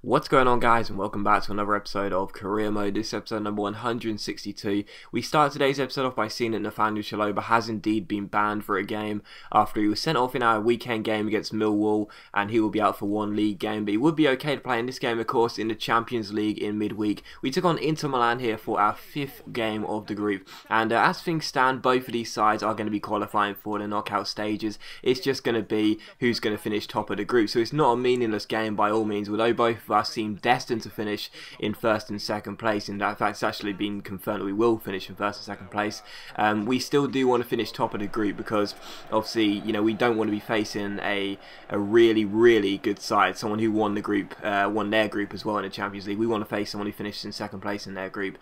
What's going on, guys, and welcome back to another episode of Career Mode. This episode number 162. We start today's episode off by seeing that Nathaniel Chalobah has indeed been banned for a game after he was sent off in our weekend game against Millwall, and he will be out for one league game, but he would be okay to play in this game, of course, in the Champions League in midweek. We took on Inter Milan here for our 5th game of the group, and as things stand, both of these sides are going to be qualifying for the knockout stages. It's just going to be who's going to finish top of the group, so it's not a meaningless game by all means, although both of us seem destined to finish in first and second place. In fact, it's actually been confirmed that we will finish in first and second place. We still do want to finish top of the group because obviously, you know, we don't want to be facing a really good side, someone who won the group, won their group as well in the Champions League. We want to face someone who finished in second place in their group.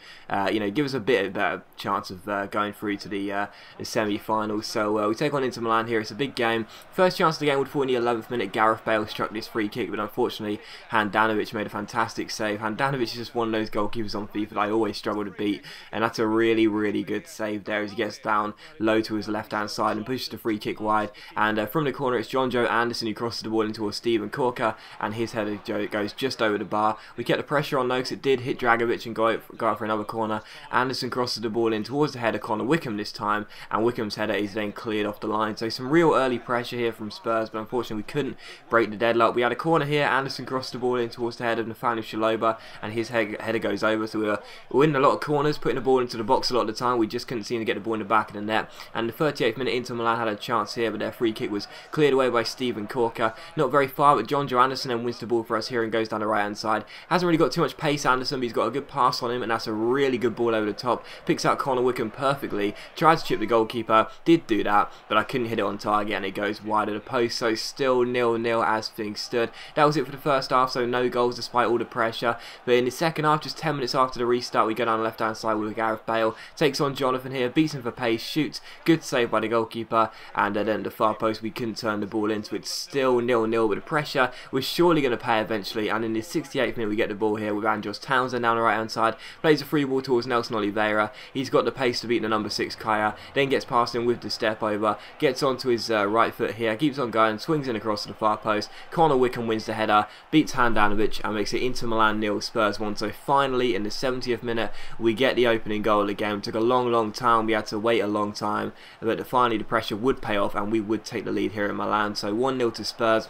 You know, give us a bit better chance of going through to the semi-finals. So we take on Inter Milan here. It's a big game. First chance of the game would fall in the 11th minute. Gareth Bale struck this free kick, but unfortunately Handanovic made a fantastic save. Handanovic is just one of those goalkeepers on FIFA that I always struggle to beat, and that's a really good save there as he gets down low to his left hand side and pushes the free kick wide, and from the corner it's John Joe Anderson who crosses the ball into Stephen Corker, and his header goes just over the bar. We kept the pressure on though because it did hit Dragovic and go out for another corner. Anderson crosses the ball in towards the header, Connor Wickham this time, and Wickham's header is then cleared off the line. So some real early pressure here from Spurs, but unfortunately we couldn't break the deadlock. We had a corner here, Anderson crossed the ball in towards the head of Nathaniel Chalobah, and his header goes over. So we were winning a lot of corners, putting the ball into the box a lot of the time. We just couldn't seem to get the ball in the back of the net. And the 38th minute, Inter Milan had a chance here, but their free kick was cleared away by Stephen Corker. Not very far, but John Joe Anderson then wins the ball for us here and goes down the right hand side. Hasn't really got too much pace, Anderson, but he's got a good pass on him, and that's a really good ball over the top. Picks out Connor Wickham perfectly, tries to chip the goalkeeper, did do that, but I couldn't hit it on target, and it goes wide of the post. So still 0-0 as things stood. That was it for the first half, so no goals despite all the pressure. But in the second half, just 10 minutes after the restart, we go down the left hand side with Gareth Bale, takes on Jonathan here, beats him for pace, shoots, good save by the goalkeeper, and then the far post, we couldn't turn the ball into it. Still 0-0, but the pressure was surely going to pay eventually, and in the 68th minute we get the ball here with Andros Townsend down the right hand side, plays a free ball towards Nelson Oliveira. He's got the pace to beat the number 6 Kaya, then gets past him with the step over, gets onto his right foot here, keeps on going, swings in across to the far post. Connor Wickham wins the header, beats Handanovic, and makes it Inter Milan 0, Spurs 1. So finally in the 70th minute we get the opening goal of the game. It took a long time, we had to wait a long time, but finally the pressure would pay off and we would take the lead here in Milan. So 1-0 to Spurs.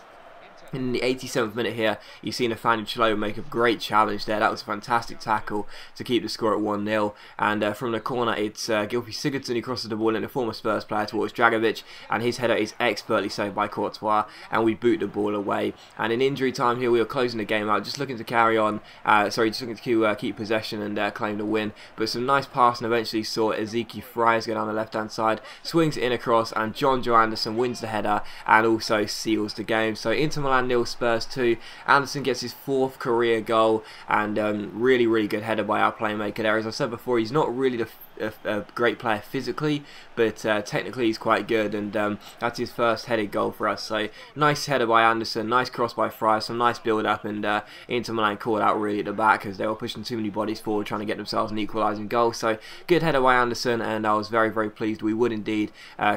In the 87th minute here, you see Nathaniel Chalobah make a great challenge there. That was a fantastic tackle to keep the score at 1-0. And from the corner, it's Gylfi Sigurdsson who crosses the ball in, a former Spurs player, towards Dragovic, and his header is expertly saved by Courtois, and we boot the ball away. And in injury time here, we were closing the game out, just looking to carry on, just looking to keep possession and claim the win. But some nice passing eventually saw Ezekiel Fries go down the left-hand side, swings in across, and John Joe Anderson wins the header and also seals the game. So Inter Milan 0, Spurs 2. Anderson gets his 4th career goal, and really good header by our playmaker there. As I said before, he's not really a great player physically, but technically he's quite good, and that's his first headed goal for us. So nice header by Anderson, nice cross by Fry, some nice build up, and Inter Milan called out really at the back because they were pushing too many bodies forward trying to get themselves an equalising goal. So good header by Anderson, and I was very pleased. We would indeed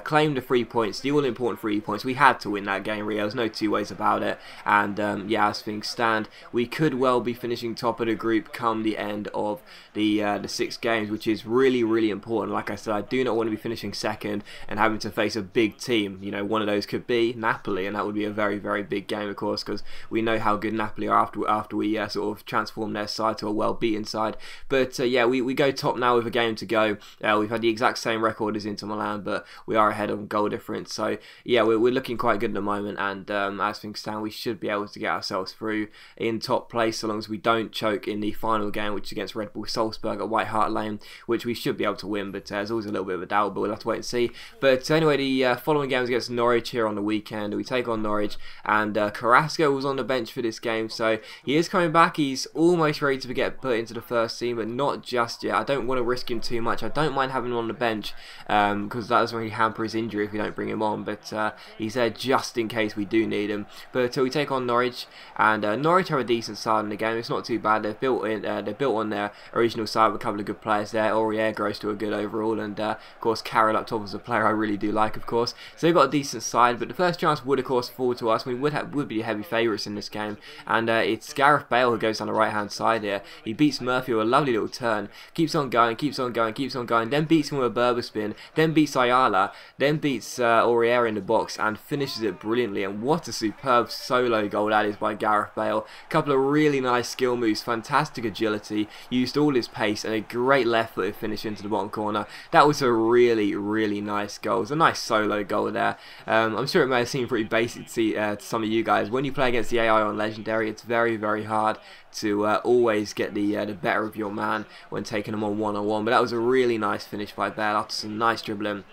claim the 3 points, the all important 3 points. We had to win that game, really. There's no two ways about it. And yeah, as things stand, we could well be finishing top of the group come the end of the 6 games, which is really important. Like I said, I do not want to be finishing second and having to face a big team. You know, one of those could be Napoli, and that would be a very big game, of course, because we know how good Napoli are after we sort of transform their side to a well-beaten side. But yeah, we go top now with a game to go. We've had the exact same record as Inter Milan, but we are ahead on goal difference. So yeah, we're looking quite good at the moment, and as things stand, we should be able to get ourselves through in top place, so long as we don't choke in the final game, which is against Red Bull Salzburg at White Hart Lane, which we should be able to win. But there's always a little bit of a doubt, but we'll have to wait and see. But anyway, the following game is against Norwich here on the weekend. We take on Norwich, and Carrasco was on the bench for this game, so he is coming back. He's almost ready to get put into the first team, but not just yet. I don't want to risk him too much. I don't mind having him on the bench because that doesn't really hamper his injury if we don't bring him on, but he's there just in case we do need him. But we take on Norwich, and Norwich have a decent side in the game. It's not too bad. They're built on their original side with a couple of good players there. Aurier still good overall, and of course Carroll up top as a player I really do like, of course. So they've got a decent side, but the first chance would of course fall to us. We would be heavy favourites in this game, and it's Gareth Bale who goes down the right hand side here. He beats Murphy with a lovely little turn, keeps on going, then beats him with a Berber spin, then beats Ayala, then beats Aurier in the box, and finishes it brilliantly. And what a superb solo goal that is by Gareth Bale. A couple of really nice skill moves, fantastic agility, used all his pace, and a great left footed finish into the bottom corner. That was a really nice goal. It was a nice solo goal there. I'm sure it may have seemed pretty basic to some of you guys. When you play against the AI on Legendary, it's very hard to always get the better of your man when taking them on one-on-one. But that was a really nice finish by Bale after some nice dribbling.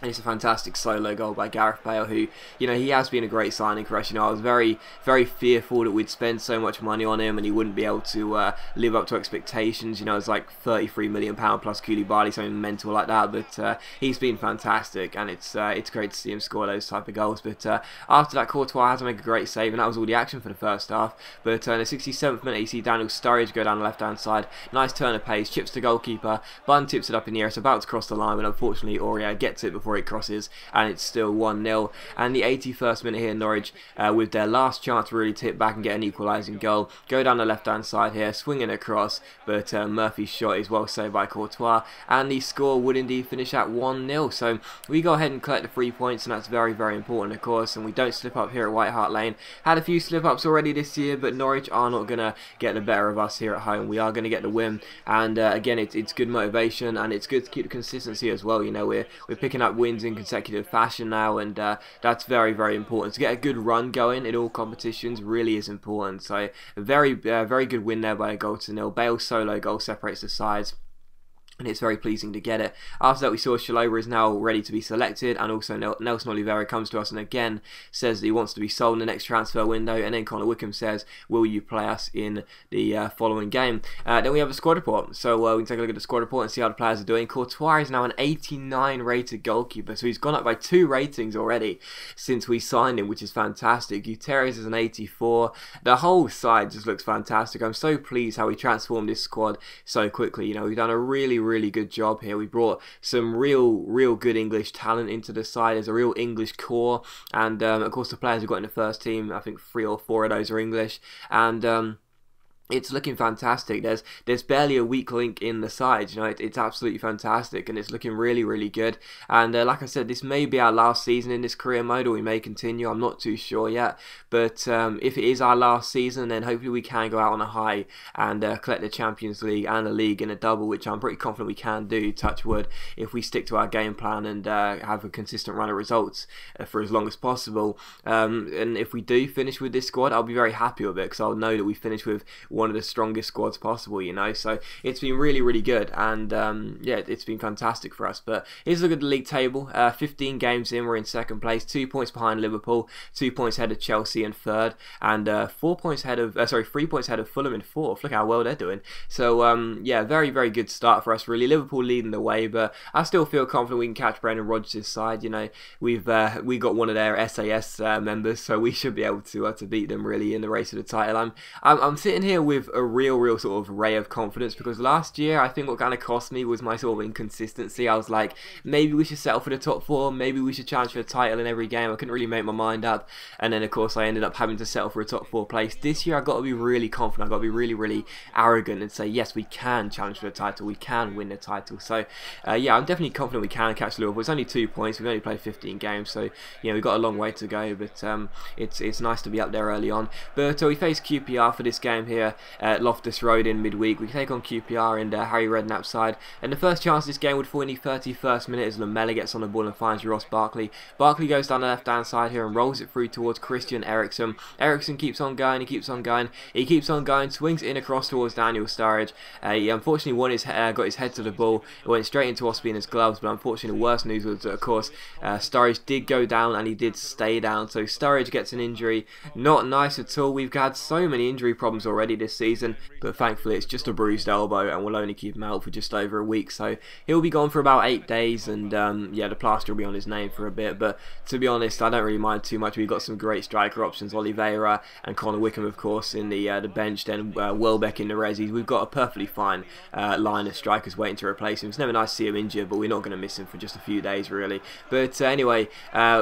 And it's a fantastic solo goal by Gareth Bale, who, you know, he has been a great signing for us. You know, I was very fearful that we'd spend so much money on him and he wouldn't be able to live up to expectations. You know, it's like £33 million plus Koulibaly, something mental like that. But he's been fantastic, and it's great to see him score those type of goals. But after that, Courtois had to make a great save, and that was all the action for the first half. But in the 67th minute, you see Daniel Sturridge go down the left-hand side. Nice turn of pace, chips the goalkeeper. Bun tips it up in the air. It's about to cross the line, but unfortunately, Aurier gets it before it crosses, and it's still 1-0. And the 81st minute here, Norwich, with their last chance to really tip back and get an equalising goal, go down the left hand side here, swinging across, but Murphy's shot is well saved by Courtois, and the score would indeed finish at 1-0. So we go ahead and collect the 3 points, and that's very important, of course, and we don't slip up here at White Hart Lane. Had a few slip ups already this year, but Norwich are not going to get the better of us here at home. We are going to get the win, and again, it's good motivation, and it's good to keep the consistency as well. You know, we're picking up wins in consecutive fashion now, and that's very important. To get a good run going in all competitions really is important. So a very good win there by a 1-0. Bale's solo goal separates the sides, and it's very pleasing to get it. After that, we saw Chalobah is now ready to be selected, and also Nelson Oliveira comes to us and again says that he wants to be sold in the next transfer window, and then Connor Wickham says, will you play us in the following game? Then we have a squad report, so we can take a look at the squad report and see how the players are doing. Courtois is now an 89 rated goalkeeper, so he's gone up by 2 ratings already since we signed him, which is fantastic. Gutierrez is an 84. The whole side just looks fantastic. I'm so pleased how we transformed this squad so quickly. You know, we've done a really good job here. We brought some real good English talent into the side. There's a real English core, and of course the players we've got in the first team, I think 3 or 4 of those are English, and it's looking fantastic. There's barely a weak link in the side. You know, it's absolutely fantastic, and it's looking really good. And like I said, this may be our last season in this career mode, or we may continue. I'm not too sure yet. But if it is our last season, then hopefully we can go out on a high and collect the Champions League and the league in a double, which I'm pretty confident we can do. Touch wood, if we stick to our game plan and have a consistent run of results for as long as possible. And if we do finish with this squad, I'll be very happy with it, because I'll know that we finished with one of the strongest squads possible, you know. So it's been really good, and yeah, it's been fantastic for us. But here's a look at the league table. 15 games in, we're in second place, 2 points behind Liverpool, 2 points ahead of Chelsea in third, and 3 points ahead of Fulham in fourth. Look how well they're doing. So yeah, very good start for us really. Liverpool leading the way, but I still feel confident we can catch Brendan Rodgers' side. You know, we got one of their SAS members, so we should be able to beat them really in the race for the title. I'm sitting here with a real sort of ray of confidence, because last year I think what kind of cost me was my sort of inconsistency. I was like, maybe we should settle for the top 4, maybe we should challenge for the title in every game. I couldn't really make my mind up, and then of course I ended up having to settle for a top 4 place. This year I've got to be really confident. I've got to be really arrogant and say, yes, we can challenge for the title, we can win the title. So yeah, I'm definitely confident we can catch Liverpool. It's only 2 points, we've only played 15 games, so you know, we've got a long way to go, but it's nice to be up there early on. But we face QPR for this game here at Loftus Road in midweek. We take on QPR and Harry Redknapp's side, and the first chance of this game would fall in the 31st minute as Lamela gets on the ball and finds Ross Barkley. Barkley goes down the left hand side here and rolls it through towards Christian Eriksen. Eriksen keeps on going, he keeps on going, swings in across towards Daniel Sturridge. He unfortunately got his head to the ball. It went straight into Ospina's gloves, but unfortunately the worst news was that, of course, Sturridge did go down, and he did stay down, so Sturridge gets an injury. Not nice at all. We've had so many injury problems already this season, but thankfully it's just a bruised elbow and we'll only keep him out for just over a week, so he'll be gone for about 8 days, and yeah, the plaster will be on his name for a bit. But to be honest, I don't really mind too much. We've got some great striker options, Oliveira and Connor Wickham of course in the bench, then Welbeck in the resis. We've got a perfectly fine line of strikers waiting to replace him. It's never nice to see him injured, but we're not going to miss him for just a few days really. But anyway,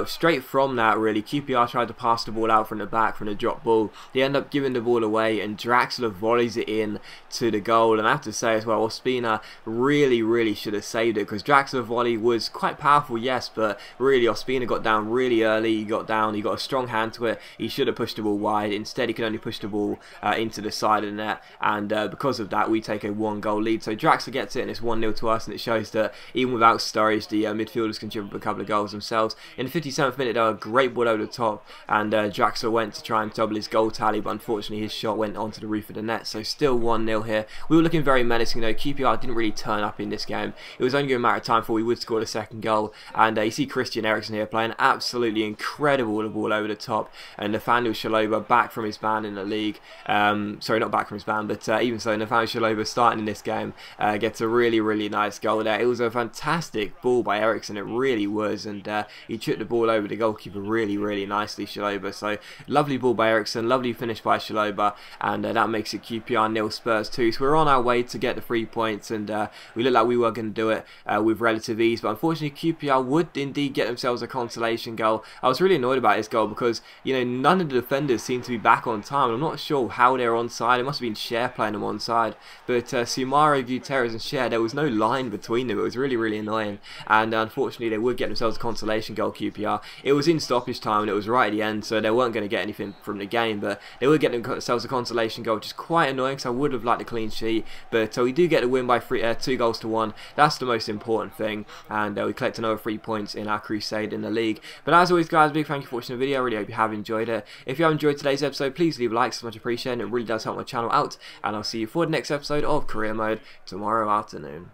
straight from that really, QPR tried to pass the ball out from the back from the drop ball. They end up giving the ball away and Draxler volleys it in to the goal, and I have to say as well, Ospina really should have saved it, because Draxler volley was quite powerful, yes, but really Ospina got down really early. He got a strong hand to it. He should have pushed the ball wide. Instead he could only push the ball into the side of the net, and because of that we take a 1-goal lead. So Draxler gets it and it's 1-0 to us, and it shows that even without Sturridge, the midfielders contribute a couple of goals themselves. In the 57th minute there was a great ball over the top, and Draxler went to try and double his goal tally, but unfortunately his shot went onto the roof of the net. So still 1-0 here. We were looking very menacing though. QPR didn't really turn up in this game. It was only a matter of time before we would score the second goal, and you see Christian Eriksen here playing absolutely incredible with the ball over the top, and Nathaniel Chalobah back from his ban in the league. Sorry, not back from his ban, but even so, Nathaniel Chalobah starting in this game gets a really nice goal there. It was a fantastic ball by Eriksen, it really was, and he chipped the ball over the goalkeeper really nicely, Chalobah. So lovely ball by Eriksen, lovely finish by Chalobah, and that makes it QPR 0, Spurs 2. So we're on our way to get the 3 points, and we looked like we were going to do it with relative ease, but unfortunately QPR would indeed get themselves a consolation goal. I was really annoyed about this goal because, you know, none of the defenders seemed to be back on time. I'm not sure how they're onside. It must have been Cher playing them onside, but Sumaro, Guterres and Cher, there was no line between them. It was really annoying, and unfortunately they would get themselves a consolation goal, QPR. It was in stoppage time and it was right at the end, so they weren't going to get anything from the game, but they would get themselves a consolation goal, which is quite annoying because I would have liked a clean sheet. But we do get the win by 2 goals to 1. That's the most important thing, and we collect another 3 points in our crusade in the league. But as always guys, big thank you for watching the video. I really hope you have enjoyed it. If you have enjoyed today's episode, please leave a like, so much appreciated. It really does help my channel out, and I'll see you for the next episode of Career Mode tomorrow afternoon.